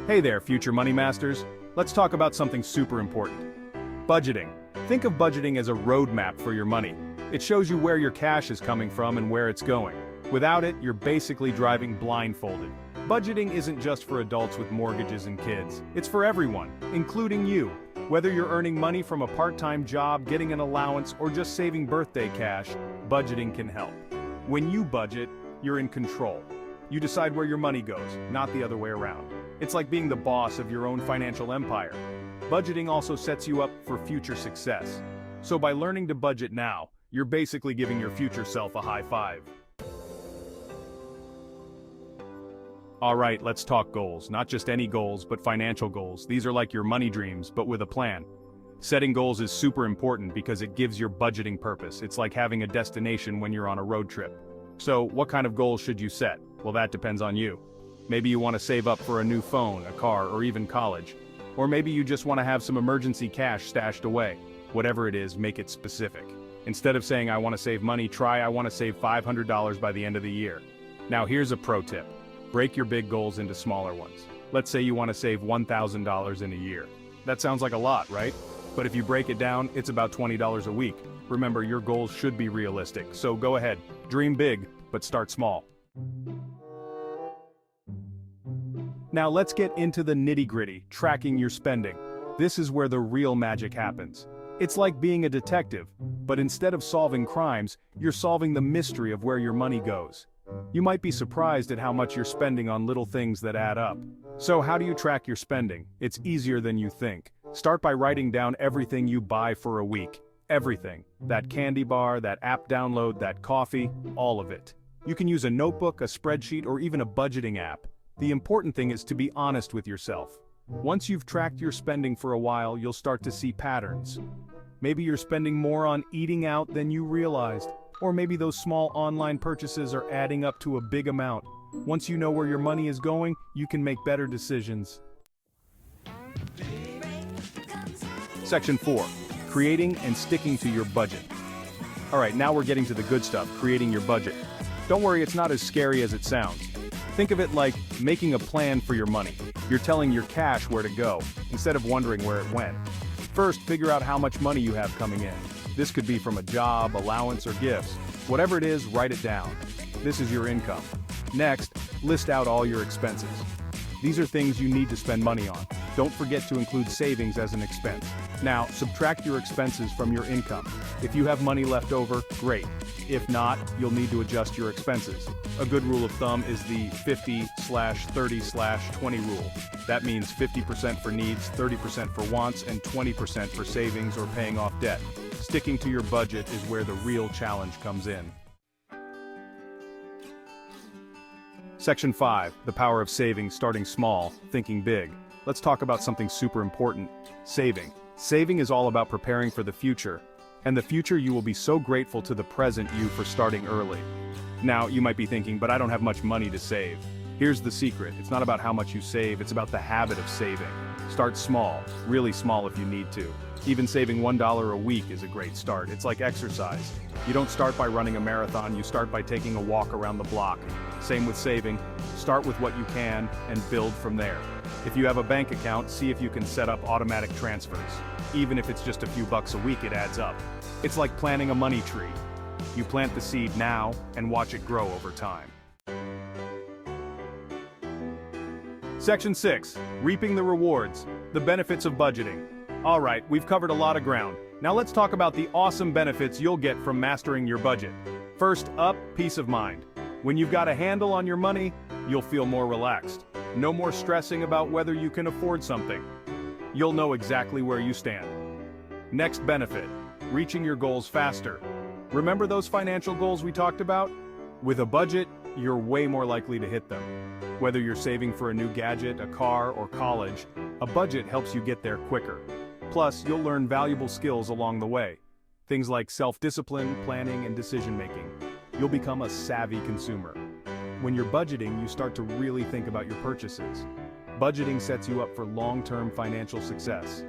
Hey there, future money masters. Let's talk about something super important. Budgeting. Think of budgeting as a roadmap for your money. It shows you where your cash is coming from and where it's going. Without it, you're basically driving blindfolded. Budgeting isn't just for adults with mortgages and kids. It's for everyone, including you. Whether you're earning money from a part-time job, getting an allowance, or just saving birthday cash, budgeting can help. When you budget, you're in control. You decide where your money goes, not the other way around. It's like being the boss of your own financial empire. Budgeting also sets you up for future success. So by learning to budget now, you're basically giving your future self a high five. Alright, let's talk goals. Not just any goals, but financial goals. These are like your money dreams, but with a plan. Setting goals is super important because it gives your budgeting purpose. It's like having a destination when you're on a road trip. So, what kind of goals should you set? Well, that depends on you. Maybe you want to save up for a new phone, a car, or even college. Or maybe you just want to have some emergency cash stashed away. Whatever it is, make it specific. Instead of saying I want to save money, try I want to save $500 by the end of the year. Now here's a pro tip. Break your big goals into smaller ones. Let's say you want to save $1,000 in a year. That sounds like a lot, right? But if you break it down, it's about $20 a week. Remember, your goals should be realistic, so go ahead, dream big, but start small. Now let's get into the nitty-gritty, tracking your spending. This is where the real magic happens. It's like being a detective, but instead of solving crimes, you're solving the mystery of where your money goes. You might be surprised at how much you're spending on little things that add up. So how do you track your spending? It's easier than you think. Start by writing down everything you buy for a week. Everything. That candy bar, that app download, that coffee, all of it. You can use a notebook, a spreadsheet, or even a budgeting app. The important thing is to be honest with yourself. Once you've tracked your spending for a while, you'll start to see patterns. Maybe you're spending more on eating out than you realized, or maybe those small online purchases are adding up to a big amount. Once you know where your money is going, you can make better decisions. Section 4. Creating and sticking to your budget. Alright, now we're getting to the good stuff, creating your budget. Don't worry, it's not as scary as it sounds. Think of it like making a plan for your money. You're telling your cash where to go, instead of wondering where it went. First, figure out how much money you have coming in. This could be from a job, allowance, or gifts. Whatever it is, write it down. This is your income. Next, list out all your expenses. These are things you need to spend money on. Don't forget to include savings as an expense. Now, subtract your expenses from your income. If you have money left over, great. If not, you'll need to adjust your expenses. A good rule of thumb is the 50/30/20 rule. That means 50% for needs, 30% for wants, and 20% for savings or paying off debt. Sticking to your budget is where the real challenge comes in. Section 5. The power of saving, starting small, thinking big. Let's talk about something super important, saving. Saving is all about preparing for the future. And the future you will be so grateful to the present you for starting early. Now, you might be thinking, but I don't have much money to save. Here's the secret. It's not about how much you save, it's about the habit of saving. Start small, really small if you need to. Even saving $1 a week is a great start. It's like exercise. You don't start by running a marathon, you start by taking a walk around the block. Same with saving. Start with what you can and build from there. If you have a bank account, see if you can set up automatic transfers. Even if it's just a few bucks a week, it adds up. It's like planting a money tree. You plant the seed now and watch it grow over time. Section 6. Reaping the rewards. The benefits of budgeting. Alright, we've covered a lot of ground. Now let's talk about the awesome benefits you'll get from mastering your budget. First up, peace of mind. When you've got a handle on your money, you'll feel more relaxed. No more stressing about whether you can afford something. You'll know exactly where you stand. Next benefit, reaching your goals faster. Remember those financial goals we talked about? With a budget, you're way more likely to hit them. Whether you're saving for a new gadget, a car, or college, a budget helps you get there quicker. Plus, you'll learn valuable skills along the way. Things like self-discipline, planning, and decision-making. You'll become a savvy consumer. When you're budgeting, you start to really think about your purchases. Budgeting sets you up for long-term financial success.